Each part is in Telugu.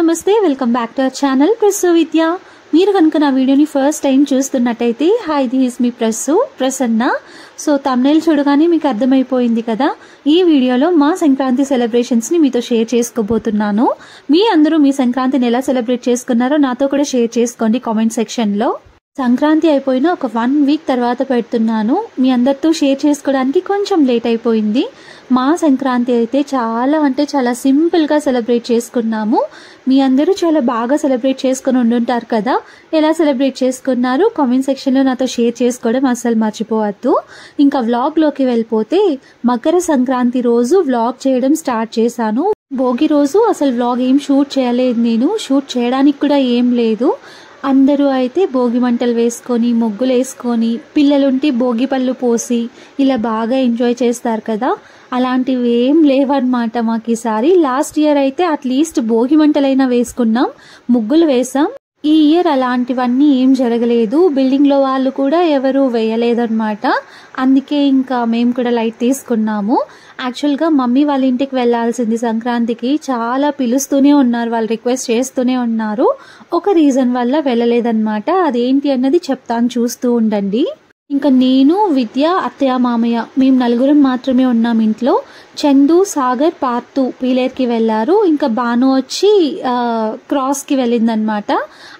నమస్తే welcome back to our channel Prassu Vidya. మీరు కనుక నా వీడియోని ఫస్ట్ టైం చూస్తున్నట్టయితే hi this is me Prasanna. So thumbnail చూడగానే మీకు అర్థమైపోయింది కదా, ఈ వీడియోలో మా సంక్రాంతి సెలబ్రేషన్స్ ని మీతో షేర్ చేసుకోబోతున్నాను. మీ అందరూ మీ సంక్రాంతిని ఎలా సెలబ్రేట్ చేసుకున్నారో నాతో కూడా షేర్ చేసుకోండి కామెంట్ సెక్షన్ లో. సంక్రాంతి అయిపోయిన ఒక 1 వీక్ తర్వాత పెడుతున్నాను. మీ అందరితో షేర్ చేసుకోవడానికి కొంచెం లేట్ అయిపోయింది. మా సంక్రాంతి అయితే చాలా సింపుల్గా సెలబ్రేట్ చేసుకున్నాము. మీ అందరూ చాలా బాగా సెలబ్రేట్ చేసుకుని ఉండుంటారు కదా. ఎలా సెలబ్రేట్ చేసుకున్నారు కామెంట్ సెక్షన్లో నాతో షేర్ చేసుకోవడం అస్సలు మర్చిపోవద్దు. ఇంకా వ్లాగ్లోకి వెళ్ళిపోతే మకర సంక్రాంతి రోజు వ్లాగ్ చేయడం స్టార్ట్ చేశాను. భోగి రోజు అసలు వ్లాగ్ ఏం షూట్ చేయలేదు, నేను షూట్ చేయడానికి కూడా ఏం లేదు. అందరూ అయితే భోగి మంటలు వేసుకొని ముగ్గులు వేసుకొని పిల్లలుంటే భోగి పళ్ళు పోసి ఇలా బాగా ఎంజాయ్ చేస్తారు కదా. అలాంటివి ఏం లేవన్నమాట మాకు ఈసారి. లాస్ట్ ఇయర్ అయితే అట్లీస్ట్ భోగి మంటలైనా వేసుకున్నాం, ముగ్గులు వేసాం. ఈ ఇయర్ అలాంటివన్నీ ఏం జరగలేదు. బిల్డింగ్ లో వాళ్ళు కూడా ఎవరు వేయలేదన్నమాట. అందుకే ఇంకా మేము కూడా లైట్ తీసుకున్నాము. యాక్చువల్ గా మమ్మీ వాళ్ళ ఇంటికి వెళ్లాల్సింది సంక్రాంతికి, చాలా పిలుస్తూనే ఉన్నారు, వాళ్ళు రిక్వెస్ట్ చేస్తూనే ఉన్నారు. ఒక రీజన్ వల్ల వెళ్ళలేదన్నమాట. అదేంటి అన్నది చెప్తాను, చూస్తూ ఉండండి. ఇంకా నేను, విద్య, అత్తయ్య, మామయ్య మేము 4 మాత్రమే ఉన్నాం ఇంట్లో. చందు, సాగర్, పార్తు పీలేర్కి వెళ్ళారు. ఇంకా బాను వచ్చి క్రాస్కి వెళ్ళిందనమాట.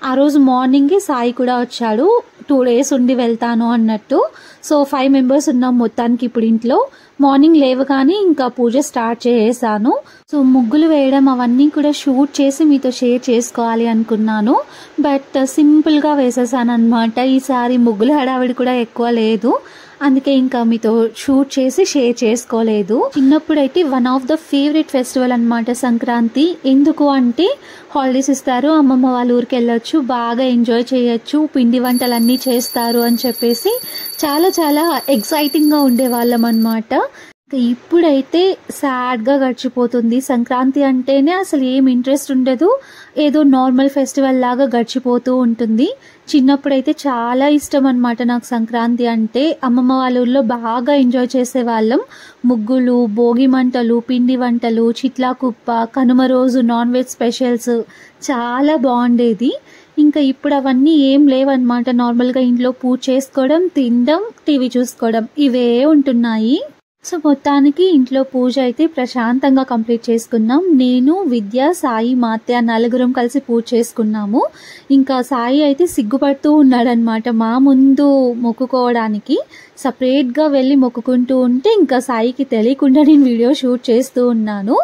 ఆ రోజు మార్నింగే సాయి కూడా వచ్చాడు, 2 days ఉండి వెళ్తాను అన్నట్టు. సో 5 members ఉన్నాం మొత్తానికి ఇప్పుడు ఇంట్లో. మార్నింగ్ లేవగానే ఇంకా పూజ స్టార్ట్ చేసేసాను. సో ముగ్గులు వేయడం అవన్నీ కూడా షూట్ చేసి మీతో షేర్ చేసుకోవాలి అనుకున్నాను, బట్ సింపుల్గా వేసేసాను అనమాట. ఈసారి ముగ్గుల హడావిడి కూడా ఎక్కువ లేదు, అందుకే ఇంకా మీతో షూట్ చేసి షేర్ చేసుకోలేదు. చిన్నప్పుడైతే one of the favourite festival అనమాట సంక్రాంతి. ఎందుకు అంటే హాలిడేస్ ఇస్తారు, అమ్మమ్మ వాళ్ళ ఊరికి వెళ్ళొచ్చు, బాగా ఎంజాయ్ చేయొచ్చు, పిండి వంటలన్నీ చేస్తారు అని చెప్పేసి చాలా ఎక్సైటింగ్గా ఉండేవాళ్ళం అనమాట. ఇప్పుడైతే సాడ్గా గడిచిపోతుంది. సంక్రాంతి అంటేనే అసలు ఏం ఇంట్రెస్ట్ ఉండదు, ఏదో నార్మల్ ఫెస్టివల్ లాగా గడిచిపోతూ ఉంటుంది. చిన్నప్పుడైతే చాలా ఇష్టం అనమాట నాకు సంక్రాంతి అంటే. అమ్మమ్మ వాళ్ళ ఊళ్ళో బాగా ఎంజాయ్ చేసేవాళ్ళం. ముగ్గులు, భోగి మంటలు, పిండి వంటలు, చిట్లా కుప్ప, కనుమ రోజు నాన్ వెజ్ స్పెషల్స్, చాలా బాగుండేది. ఇంకా ఇప్పుడు అవన్నీ ఏం లేవన్నమాట. నార్మల్గా ఇంట్లో పూజ చేసుకోవడం, తినడం, టీవీ చూసుకోవడం, ఇవే ఉంటున్నాయి. సో మొత్తానికి ఇంట్లో పూజ అయితే ప్రశాంతంగా కంప్లీట్ చేసుకున్నాం. నేను, విద్య, సాయి, మా అత్తయ్య 4 కలిసి పూజ చేసుకున్నాము. ఇంకా సాయి అయితే సిగ్గుపడుతూ ఉన్నాడనమాట మా ముందు మొక్కుకోవడానికి. సపరేట్గా వెళ్ళి మొక్కుకుంటూ ఉంటే ఇంకా సాయికి తెలియకుండా నేను వీడియో షూట్ చేస్తూ ఉన్నాను.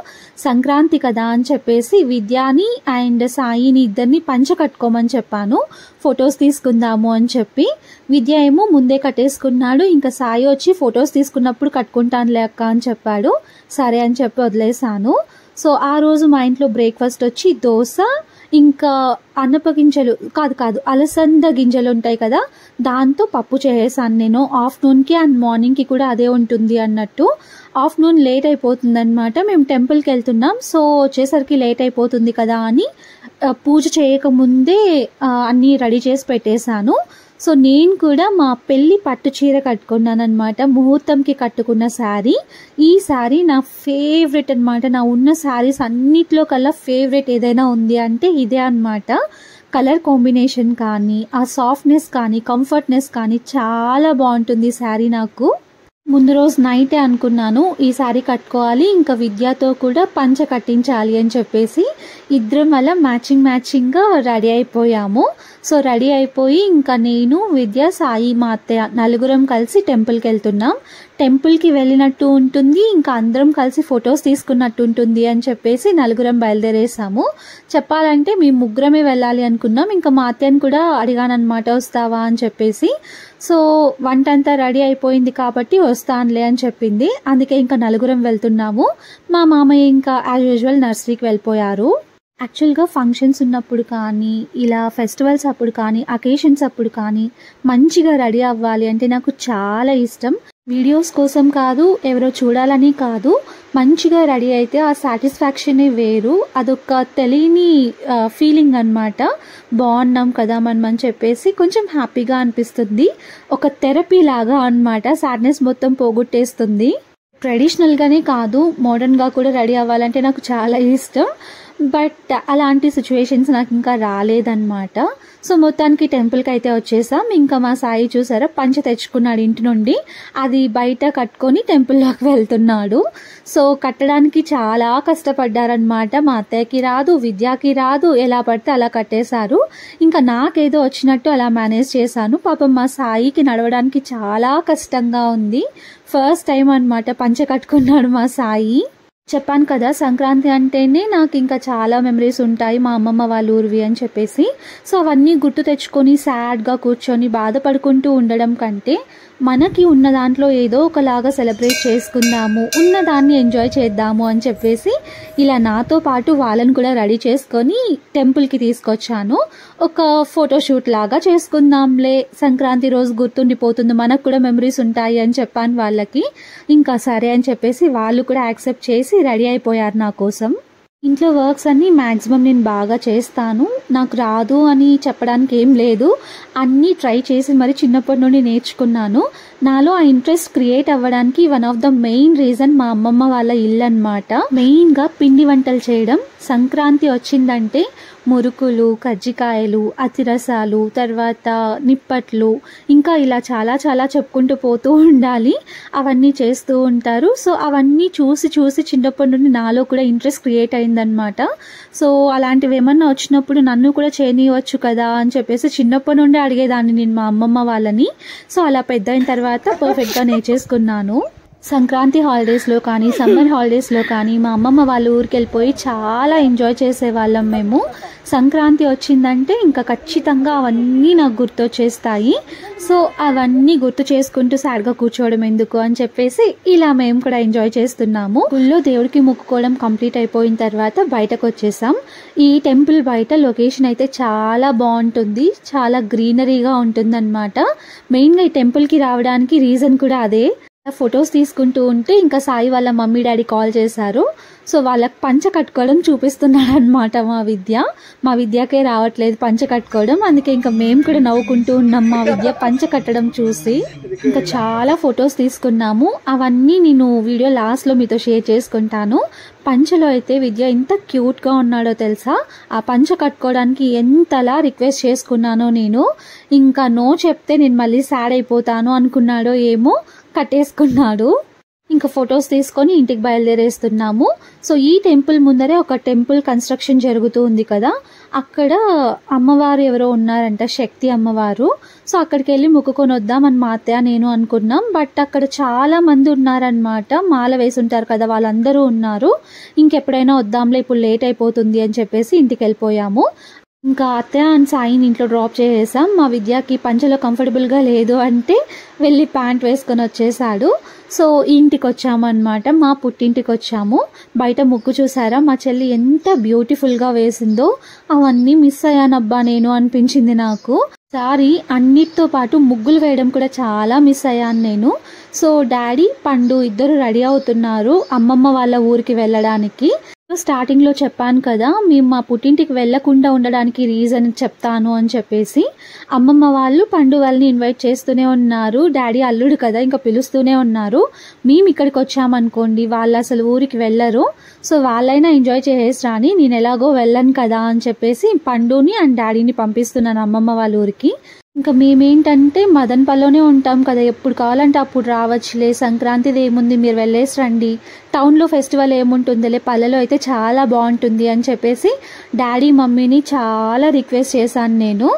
సంక్రాంతి కదా అని చెప్పేసి విద్యాని అండ్ సాయిని ఇద్దరిని పంచ కట్టుకోమని చెప్పాను, ఫొటోస్ తీసుకుందాము అని చెప్పి. విద్య ఏమో ముందే కట్టేసుకున్నాడు. ఇంకా సాయి వచ్చి ఫొటోస్ తీసుకున్నప్పుడు కట్టుకుంటానులే అక్క అని చెప్పాడు. సరే అని చెప్పి వదిలేసాను. సో ఆ రోజు మా ఇంట్లో బ్రేక్ఫాస్ట్ వచ్చి దోశ, ఇంకా అన్నప గింజలు కాదు అలసంద గింజలు ఉంటాయి కదా, దాంతో పప్పు చేసేసాను నేను. ఆఫ్టర్నూన్కి అండ్ మార్నింగ్కి కూడా అదే ఉంటుంది అన్నట్టు. ఆఫ్టర్నూన్ లేట్ అయిపోతుంది అనమాట, మేము టెంపుల్కి వెళ్తున్నాం. సో వచ్చేసరికి లేట్ అయిపోతుంది కదా అని పూజ చేయకముందే అన్నీ రెడీ చేసి పెట్టేశాను. సో నేను కూడా మా పెళ్లి పట్టు చీర కట్టుకున్నాను అనమాట, ముహూర్తంకి కట్టుకున్న శారీ. ఈ శారీ నా ఫేవరెట్ అనమాట. నా ఉన్న శారీస్ అన్నిట్లో కల్లా ఫేవరెట్ ఏదైనా ఉంది అంటే ఇదే అనమాట. కలర్ కాంబినేషన్ కానీ, ఆ సాఫ్ట్నెస్ కానీ, కంఫర్ట్నెస్ కానీ చాలా బాగుంటుంది శారీ. నాకు ముందు రోజు నైటే అనుకున్నాను ఈ శారీ కట్టుకోవాలి, ఇంకా విద్యతో కూడా పంచ కట్టించాలి అని చెప్పేసి ఇద్దరం అలా మ్యాచింగ్గా రెడీ అయిపోయాము. సో రెడీ అయిపోయి ఇంకా నేను, విద్య, సాయి, మా అత్తయ్య 4 కలిసి టెంపుల్కి వెళ్తున్నాం. టెంపుల్కి వెళ్ళినట్టు ఉంటుంది, ఇంకా అందరం కలిసి ఫొటోస్ తీసుకున్నట్టు ఉంటుంది అని చెప్పేసి 4 బయలుదేరేసాము. చెప్పాలంటే మేము 3 వెళ్ళాలి అనుకున్నాం. ఇంకా మా అత్తయ్యని కూడా అడిగానమాట, వస్తావా అని చెప్పేసి. సో వంట అంతా రెడీ అయిపోయింది కాబట్టి వస్తానులే అని చెప్పింది. అందుకే ఇంకా 4 వెళ్తున్నాము. మా మామయ్య ఇంకా యాజ్ యూజువల్ నర్సరీకి వెళ్ళిపోయారు. యాక్చువల్గా ఫంక్షన్స్ ఉన్నప్పుడు కానీ, ఇలా ఫెస్టివల్స్ అప్పుడు కానీ, అకేషన్స్ అప్పుడు కానీ మంచిగా రెడీ అవ్వాలి అంటే నాకు చాలా ఇష్టం. వీడియోస్ కోసం కాదు, ఎవరో చూడాలని కాదు, మంచిగా రెడీ అయితే ఆ సాటిస్ఫాక్షనే వేరు. అదొక తెలియని ఫీలింగ్ అనమాట. బాగున్నాం కదా మనం అని చెప్పేసి కొంచెం హ్యాపీగా అనిపిస్తుంది. ఒక థెరపీ లాగా అనమాట, సాడ్నెస్ మొత్తం పోగొట్టేస్తుంది. ట్రెడిషనల్గానే కాదు, మోడర్న్గా కూడా రెడీ అవ్వాలంటే నాకు చాలా ఇష్టం. బట్ అలాంటి సిచ్యువేషన్స్ నాకు ఇంకా రాలేదన్నమాట. సో మొత్తానికి టెంపుల్కి అయితే వచ్చేసాం. ఇంకా మా సాయి చూసారా పంచ తెచ్చుకున్నాడు ఇంటి నుండి, అది బయట కట్టుకొని టెంపుల్లోకి వెళ్తున్నాడు. సో కట్టడానికి చాలా కష్టపడ్డారనమాట. మా అత్తయ్యకి రాదు, విద్యాకి రాదు, ఎలా పడితే అలా కట్టేశారు. ఇంకా నాకేదో వచ్చినట్టు అలా మేనేజ్ చేశాను. పాపం మా సాయికి నడవడానికి చాలా కష్టంగా ఉంది. ఫస్ట్ టైం అనమాట పంచ కట్టుకున్నాడు మా సాయి. చెప్పాను కదా సంక్రాంతి అంటేనే నాకు ఇంకా చాలా మెమరీస్ ఉంటాయి మా అమ్మమ్మ వాళ్ళ ఊరివి అని చెప్పేసి. సో అవన్నీ గుర్తు తెచ్చుకొని సాడ్గా కూర్చొని బాధపడుకుంటూ ఉండడం కంటే మనకి ఉన్న దాంట్లో ఏదో ఒకలాగా సెలబ్రేట్ చేసుకుందాము, ఉన్న దాన్ని ఎంజాయ్ చేద్దాము అని చెప్పేసి ఇలా నాతో పాటు వాళ్ళని కూడా రెడీ చేసుకొని టెంపుల్కి తీసుకొచ్చాను. ఒక ఫోటోషూట్ లాగా చేసుకుందాంలే, సంక్రాంతి రోజు గుర్తుండిపోతుంది, మనకు కూడా మెమరీస్ ఉంటాయి అని చెప్పాను వాళ్ళకి. ఇంకా సరే అని చెప్పేసి వాళ్ళు కూడా యాక్సెప్ట్ చేసి రెడీ అయిపోయారు నా కోసం. ఇంట్లో వర్క్స్ అన్నీ మ్యాక్సిమం నేను బాగా చేస్తాను, నాకు రాదు అని చెప్పడానికి ఏం లేదు, అన్నీ ట్రై చేసి మరి చిన్నప్పటి నుండి నేర్చుకున్నాను. నాలో ఆ ఇంట్రెస్ట్ క్రియేట్ అవ్వడానికి one of the main reason మా అమ్మమ్మ వాళ్ళ ఇల్లు అనమాట. మెయిన్గా పిండి వంటలు చేయడం. సంక్రాంతి వచ్చిందంటే మురుకులు, కజ్జికాయలు, అతిరసాలు, తర్వాత నిప్పట్లు, ఇంకా ఇలా చాలా చాలా చెప్పుకుంటూ పోతూ ఉండాలి. అవన్నీ చేస్తూ ఉంటారు. సో అవన్నీ చూసి చూసి చిన్నప్పటి నుండి నాలో కూడా ఇంట్రెస్ట్ క్రియేట్ అయిందనమాట. సో అలాంటివి ఏమన్నా వచ్చినప్పుడు నన్ను కూడా చేయనివ్వచ్చు కదా అని చెప్పేసి చిన్నప్పటి నుండి అడిగేదాన్ని నేను మా అమ్మమ్మ వాళ్ళని. సో అలా పెద్ద అయిన తర్వాత పర్ఫెక్ట్గా నేర్చేసుకున్నాను. సంక్రాంతి హాలిడేస్లో కానీ సమ్మర్ హాలిడేస్లో కానీ మా అమ్మమ్మ వాళ్ళ ఊరికి వెళ్ళిపోయి చాలా ఎంజాయ్ చేసేవాళ్ళం మేము. సంక్రాంతి వచ్చిందంటే ఇంకా ఖచ్చితంగా అవన్నీ నాకు గుర్తొచ్చేస్తాయి. సో అవన్నీ గుర్తు చేసుకుంటూ సాడ్గా కూర్చోవడం ఎందుకు అని చెప్పేసి ఇలా మేము కూడా ఎంజాయ్ చేస్తున్నాము. గుళ్ళో దేవుడికి మొక్కుకోవడం కంప్లీట్ అయిపోయిన తర్వాత బయటకు వచ్చేసాం. ఈ టెంపుల్ బయట లొకేషన్ అయితే చాలా బాగుంటుంది, చాలా గ్రీనరీగా ఉంటుంది అనమాట. మెయిన్గా ఈ టెంపుల్కి రావడానికి రీజన్ కూడా అదే. ఫొటోస్ తీసుకుంటూ ఉంటే ఇంకా సాయి వాళ్ళ మమ్మీ డాడీ కాల్ చేశారు. సో వాళ్ళకి పంచ కట్టుకోవడం చూపిస్తున్నాడు అనమాట మా విద్యకే రావట్లేదు పంచ కట్టుకోవడం. అందుకే ఇంకా మేము కూడా నవ్వుకుంటూ ఉన్నాం మా విద్య పంచ కట్టడం చూసి. ఇంకా చాలా ఫొటోస్ తీసుకున్నాము, అవన్నీ నేను వీడియో లాస్ట్లో మీతో షేర్ చేసుకుంటాను. పంచలో అయితే విద్య ఎంత క్యూట్గా ఉన్నాడో తెలుసా. ఆ పంచ కట్టుకోవడానికి ఎంతలా రిక్వెస్ట్ చేసుకున్నానో నేను. ఇంకా నో చెప్తే నేను మళ్ళీ సాడ్ అయిపోతాను అనుకున్నాడో ఏమో, కట్టేసుకున్నాడు. ఇంకా ఫొటోస్ తీసుకొని ఇంటికి బయలుదేరేస్తున్నాము. సో ఈ టెంపుల్ ముందరే ఒక టెంపుల్ కన్స్ట్రక్షన్ జరుగుతూ ఉంది కదా, అక్కడ అమ్మవారు ఎవరో ఉన్నారంట, శక్తి అమ్మవారు. సో అక్కడికి వెళ్ళి మొక్కుకొని వద్దామని మా అత్తయ్య నేను అనుకున్నాం. బట్ అక్కడ చాలా మంది ఉన్నారనమాట, మాల వేసి ఉంటారు కదా వాళ్ళందరూ ఉన్నారు. ఇంకెప్పుడైనా వద్దాంలే ఇప్పుడు లేట్ అయిపోతుంది అని చెప్పేసి ఇంటికి వెళ్ళిపోయాము. ఇంకా అత్తయ్య అండ్ సాయిని ఇంట్లో డ్రాప్ చేసేసాం. మా విద్యకి పంచలో కంఫర్టబుల్గా లేదు అంటే వెళ్ళి ప్యాంట్ వేసుకొని వచ్చేసాడు. సో ఇంటికి వచ్చామన్నమాట, మా పుట్టింటికి వచ్చాము. బయట ముగ్గు చూసారా మా చెల్లి ఎంత బ్యూటిఫుల్గా వేసిందో, అవన్నీ మిస్ అయ్యానబ్బా నేను అనిపించింది నాకు. సారీ అన్నిటితో పాటు ముగ్గులు వేయడం కూడా చాలా మిస్ అయ్యాను నేను. సో డాడీ పండు ఇద్దరు రెడీ అవుతున్నారు అమ్మమ్మ వాళ్ళ ఊరికి వెళ్ళడానికి. స్టార్టింగ్లో చెప్పాను కదా మేము మా పుట్టింటికి వెళ్లకుండా ఉండడానికి రీజన్ చెప్తాను అని చెప్పేసి. అమ్మమ్మ వాళ్ళు పండు వాళ్ళని ఇన్వైట్ చేస్తూనే ఉన్నారు, డాడీ అల్లుడు కదా ఇంకా పిలుస్తూనే ఉన్నారు. మేము ఇక్కడికి వచ్చామనుకోండి వాళ్ళు అసలు ఊరికి వెళ్ళరు. సో వాళ్ళైనా ఎంజాయ్ చేసేసి రాని, నేను ఎలాగో వెళ్ళను కదా అని చెప్పేసి పండుని అండ్ డాడీని పంపిస్తున్నాను అమ్మమ్మ వాళ్ళ ఊరికి. ఇంకా మేమేంటంటే మదన్పల్లిలోనే ఉంటాం కదా, ఎప్పుడు కావాలంటే అప్పుడు రావచ్చులే, సంక్రాంతిది ఏముంది మీరు వెళ్ళేసి రండి, టౌన్లో ఫెస్టివల్ ఏముంటుందిలే, పల్లెలో అయితే చాలా బాగుంటుంది అని చెప్పేసి డాడీ మమ్మీని చాలా రిక్వెస్ట్ చేశాను నేను.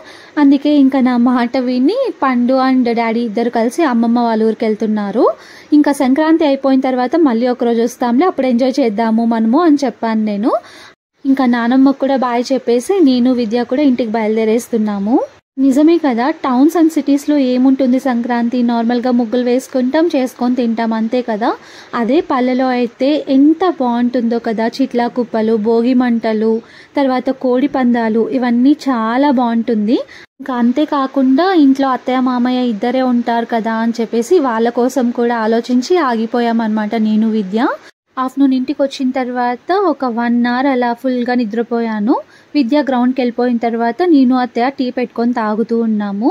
అందుకే ఇంకా నా మాట విని పండు అండ్ డాడీ ఇద్దరు కలిసి అమ్మమ్మ వాళ్ళ ఊరికి వెళ్తున్నారు. ఇంకా సంక్రాంతి అయిపోయిన తర్వాత మళ్ళీ ఒకరోజు వస్తాంలే, అప్పుడు ఎంజాయ్ చేద్దాము మనము అని చెప్పాను నేను. ఇంకా నానమ్మకు కూడా బాయ్ చెప్పేసి నేను విద్య కూడా ఇంటికి బయలుదేరేస్తున్నాము. నిజమే కదా, టౌన్స్ అండ్ సిటీస్లో ఏముంటుంది సంక్రాంతి, నార్మల్గా ముగ్గులు వేసుకుంటాం, చేసుకొని తింటాం అంతే కదా. అదే పల్లెలో అయితే ఎంత బాగుంటుందో కదా, చిట్లా కుప్పలు, భోగి మంటలు, తర్వాత కోడి పందాలు, ఇవన్నీ చాలా బాగుంటుంది. ఇంకా అంతేకాకుండా ఇంట్లో అత్తయ్య మామయ్య ఇద్దరే ఉంటారు కదా అని చెప్పేసి వాళ్ళ కోసం కూడా ఆలోచించి ఆగిపోయామన్నమాట నేను విద్య. ఆఫ్టర్నూన్ ఇంటికి వచ్చిన తర్వాత ఒక 1 అవర్ అలా ఫుల్గా నిద్రపోయాను. విద్య గ్రౌండ్కి వెళ్ళిపోయిన తర్వాత నేను అత్తయ్య టీ పెట్టుకొని తాగుతూ ఉన్నాము.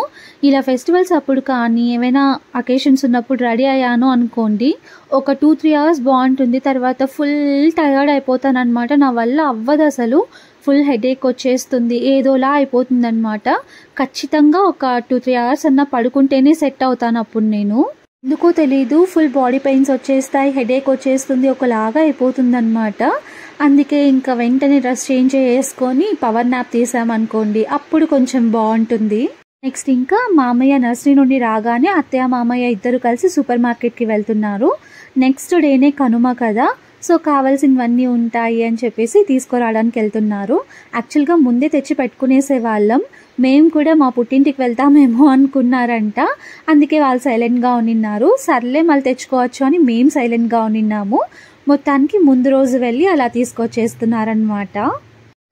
ఇలా ఫెస్టివల్స్ అప్పుడు కానీ ఏమైనా అకేషన్స్ ఉన్నప్పుడు రెడీ అయ్యాను అనుకోండి, ఒక 2-3 అవర్స్ బాగుంటుంది. తర్వాత ఫుల్ టయర్డ్ అయిపోతాను అనమాట. నా వల్ల అవ్వదు అసలు. ఫుల్ హెడేక్ వచ్చేస్తుంది, ఏదోలా అయిపోతుంది అనమాట. ఖచ్చితంగా ఒక 2-3 అవర్స్ అన్నా పడుకుంటేనే సెట్ అవుతాను అప్పుడు నేను. ఎందుకో తెలీదు, ఫుల్ బాడీ పెయిన్స్ వచ్చేస్తాయి, హెడేక్ వచ్చేస్తుంది, ఒకలాగా అయిపోతుంది అనమాట. అందుకే ఇంకా వెంటనే డ్రెస్ చేంజ్ చేసుకొని పవర్ నాప్ తీసామనుకోండి, అప్పుడు కొంచెం బాగుంటుంది. నెక్స్ట్ ఇంకా మామయ్య నర్సరీ నుండి రాగానే అత్తయ్య మామయ్య ఇద్దరు కలిసి సూపర్ మార్కెట్కి వెళ్తున్నారు. నెక్స్ట్ డేనే కనుమ కదా, సో కావాల్సినవన్నీ ఉంటాయి అని చెప్పేసి తీసుకురావడానికి వెళ్తున్నారు. యాక్చువల్గా ముందే తెచ్చి పెట్టుకునేసే వాళ్ళం. మేము కూడా మా పుట్టింటికి వెళ్తామేమో అనుకున్నారంట. అందుకే వాళ్ళు సైలెంట్గా ఉండిన్నారు. సర్లే మళ్ళీ తెచ్చుకోవచ్చు అని మేము సైలెంట్గా ఉండిన్నాము. మొత్తానికి ముందు రోజు వెళ్ళి అలా తీసుకొచ్చేస్తున్నారనమాట.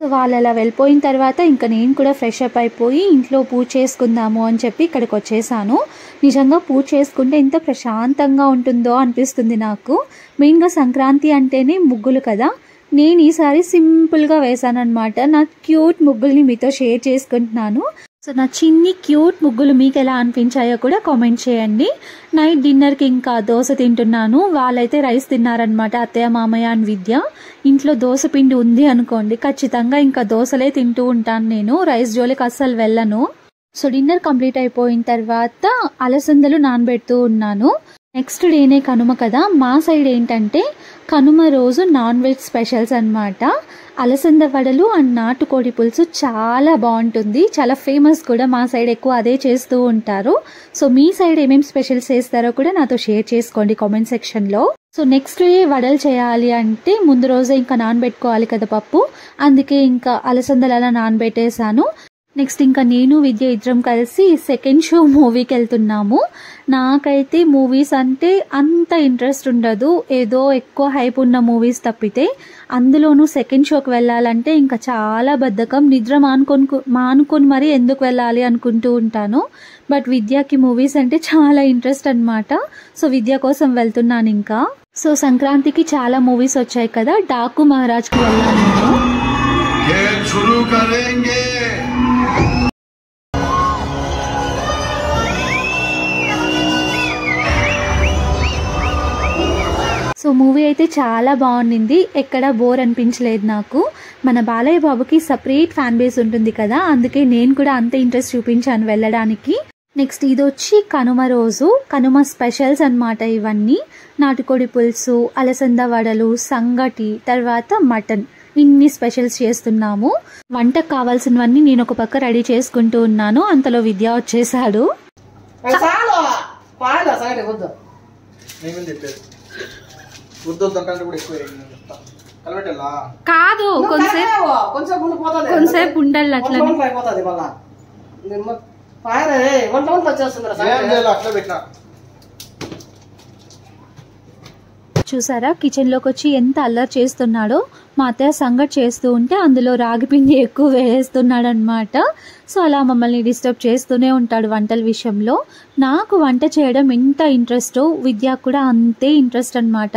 సో వాళ్ళు అలా వెళ్ళిపోయిన తర్వాత ఇంకా నేను కూడా ఫ్రెష్ అప్ అయిపోయి ఇంట్లో పూజ చేసుకుందాము అని చెప్పి ఇక్కడికి వచ్చేసాను. నిజంగా పూజ చేసుకుంటే ఎంత ప్రశాంతంగా ఉంటుందో అనిపిస్తుంది నాకు. మెయిన్గా సంక్రాంతి అంటేనే ముగ్గులు కదా. నేను ఈసారి సింపుల్గా వేసాను అనమాట. నా క్యూట్ ముగ్గుల్ని మీతో షేర్ చేసుకుంటున్నాను. సో నా చిన్ని క్యూట్ ముగ్గులు మీకు ఎలా అనిపించాయో కూడా కామెంట్ చేయండి. నైట్ డిన్నర్కి ఇంకా దోశ తింటున్నాను. వాళ్ళైతే రైస్ తిన్నారనమాట, అత్తయ్య మామయ్య అండ్ విద్య. ఇంట్లో దోశ పిండి ఉంది అనుకోండి, ఖచ్చితంగా ఇంకా దోశలే తింటూ ఉంటాను నేను. రైస్ జోలికి అస్సలు వెళ్ళను. సో డిన్నర్ కంప్లీట్ అయిపోయిన తర్వాత అలసందలు నానబెడుతూ ఉన్నాను. నెక్స్ట్ డేనే కనుమ కదా. మా సైడ్ ఏంటంటే కనుమ రోజు నాన్ వెజ్ స్పెషల్స్ అనమాట. అలసంద వడలు అండ్ నాటుకోడి పులుసు చాలా బాగుంటుంది, చాలా ఫేమస్ కూడా. మా సైడ్ ఎక్కువ అదే చేస్తూ ఉంటారు. సో మీ సైడ్ ఏమేమి స్పెషల్స్ చేస్తారో కూడా నాతో షేర్ చేసుకోండి కామెంట్ సెక్షన్లో. సో నెక్స్ట్ డే వడలు చేయాలి అంటే ముందు రోజే ఇంకా నానబెట్టుకోవాలి కదా పప్పు. అందుకే ఇంకా అలసందలు అలా నానబెట్టేశాను. నెక్స్ట్ ఇంకా నేను విద్య ఇద్దరం కలిసి సెకండ్ షో మూవీకి వెళ్తున్నాము. నాకైతే మూవీస్ అంటే అంత ఇంట్రెస్ట్ ఉండదు, ఏదో ఎక్కువ హైప్ ఉన్న మూవీస్ తప్పితే. అందులోనూ సెకండ్ షోకి వెళ్ళాలంటే ఇంకా చాలా బద్ధకం, నిద్ర మానుకొని మరీ ఎందుకు వెళ్ళాలి అనుకుంటూ ఉంటాను. బట్ విద్యకి మూవీస్ అంటే చాలా ఇంట్రెస్ట్ అనమాట. సో విద్య కోసం వెళ్తున్నాను ఇంకా. సో సంక్రాంతికి చాలా మూవీస్ వచ్చాయి కదా, డాకు మహారాజ్కి వెళ్ళాను నేను. సో మూవీ అయితే చాలా బాగుండింది, ఎక్కడ బోర్ అనిపించలేదు నాకు. మన బాలయ్య బాబుకి సపరేట్ ఫ్యాన్ బేస్ ఉంటుంది కదా, అందుకే నేను కూడా అంత ఇంట్రెస్ట్ చూపించాను వెళ్ళడానికి. నెక్స్ట్ ఇది వచ్చి కనుమ రోజు, కనుమ స్పెషల్స్ అన్నమాట ఇవన్నీ. నాటుకోడి పులుసు, అలసంద వడలు, సంగటి, తర్వాత మటన్, ఇన్ని స్పెషల్స్ చేస్తున్నాము. వంటకు కావాల్సినవన్నీ నేను ఒక పక్క రెడీ చేసుకుంటూ ఉన్నాను. అంతలో విద్య వచ్చేసాడు. కాదు కొంచెంసేపు ఉండాలి అట్లా. చూసారా కిచెన్ లోకి వచ్చి ఎంత అల్లరి చేస్తున్నాడో. మా అత్తయ్య సంగటి చేస్తూ ఉంటే అందులో రాగి పిండి ఎక్కువ వేస్తున్నాడు అనమాట. సో అలా మమ్మల్ని డిస్టర్బ్ చేస్తూనే ఉంటాడు వంటల విషయంలో. నాకు వంట చేయడం ఎంత ఇంట్రెస్టో విద్యకు కూడా అంతే ఇంట్రెస్ట్ అనమాట.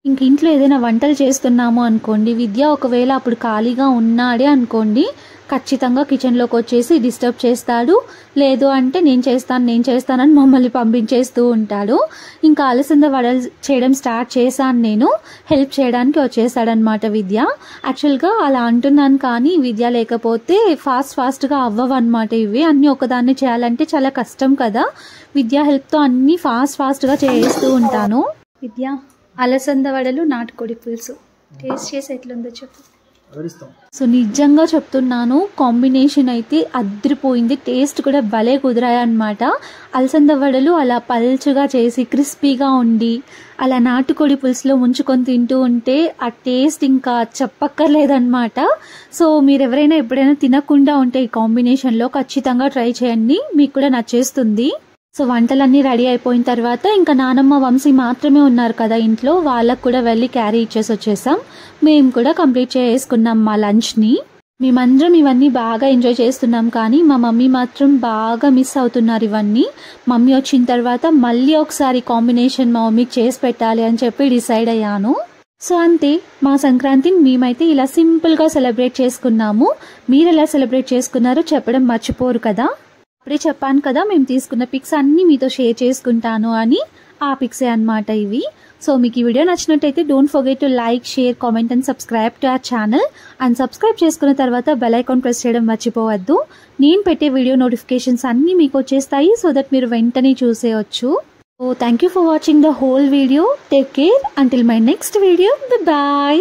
ఇంక ఇంట్లో ఏదైనా వంటలు చేస్తున్నాము అనుకోండి, విద్య ఒకవేళ అప్పుడు ఖాళీగా ఉన్నాడే అనుకోండి, ఖచ్చితంగా కిచెన్లోకి వచ్చేసి డిస్టర్బ్ చేస్తాడు. లేదు అంటే నేను చేస్తానని మమ్మల్ని పంపించేస్తూ ఉంటాడు. ఇంకా అలసంద వడలు చేయడం స్టార్ట్ చేశాను నేను, హెల్ప్ చేయడానికి వచ్చేసాడనమాట విద్య. యాక్చువల్గా అలా అంటున్నాను కానీ విద్య లేకపోతే ఫాస్ట్గా అవ్వవన్నమాట ఇవి. అన్నీ ఒకదాన్ని చేయాలంటే చాలా కష్టం కదా. విద్య హెల్ప్తో అన్నీ ఫాస్ట్గా చేస్తూ ఉంటాను. విద్య అలసంద వడలు, నాటుకోడి పులుసు టేస్ట్ చేసి ఎట్లుందో చెప్పు. సో నిజంగా చెప్తున్నాను, కాంబినేషన్ అయితే అదిరిపోయింది. టేస్ట్ కూడా భలే కుదిరాయి అనమాట. అలసంద వడలు అలా పల్చగా చేసి క్రిస్పీగా ఉండి అలా నాటుకోడి పులుసులో ముంచుకొని తింటూ ఉంటే ఆ టేస్ట్ ఇంకా చెప్పక్కర్లేదన్నమాట. సో మీరు ఎవరైనా ఎప్పుడైనా తినకుండా ఉంటే ఈ కాంబినేషన్లో ఖచ్చితంగా ట్రై చేయండి, మీకు కూడా నచ్చేస్తుంది. సో వంటలన్నీ రెడీ అయిపోయిన తర్వాత ఇంకా నానమ్మ వంశీ మాత్రమే ఉన్నారు కదా ఇంట్లో, వాళ్ళకు కూడా వెళ్ళి క్యారీ ఇచ్చేసి వచ్చేసాం. మేము కూడా కంప్లీట్ చేసుకున్నాం మా లంచ్ని. మేమందరం ఇవన్నీ బాగా ఎంజాయ్ చేస్తున్నాం కానీ మా మమ్మీ మాత్రం బాగా మిస్ అవుతున్నారు ఇవన్నీ. మమ్మీ వచ్చిన తర్వాత మళ్ళీ ఒకసారి కాంబినేషన్ మా మమ్మీకి చేసి పెట్టాలి అని చెప్పి డిసైడ్ అయ్యాను. సో అంతే, మా సంక్రాంతిని మేమైతే ఇలా సింపుల్గా సెలబ్రేట్ చేసుకున్నాము. మీరు ఎలా సెలబ్రేట్ చేసుకున్నారో చెప్పడం మర్చిపోరు కదా. అప్పుడే చెప్పాను కదా మేము తీసుకున్న పిక్స్ అన్నీ మీతో షేర్ చేసుకుంటాను అని. ఆ పిక్సే అన్నమాట ఇవి. సో మీకు ఈ వీడియో నచ్చినట్టయితే don't forget to like, share, comment and subscribe to our channel. And subscribe చేసుకున్న తర్వాత బెల్ ఐకాన్ ప్రెస్ చేయడం మర్చిపోవద్దు. నేను పెట్టే వీడియో నోటిఫికేషన్స్ అన్నీ మీకు వచ్చేస్తాయి, సో దట్ మీరు వెంటనే చూసేయచ్చు. So thank you for watching the whole video. Take care until my next video. Bye bye.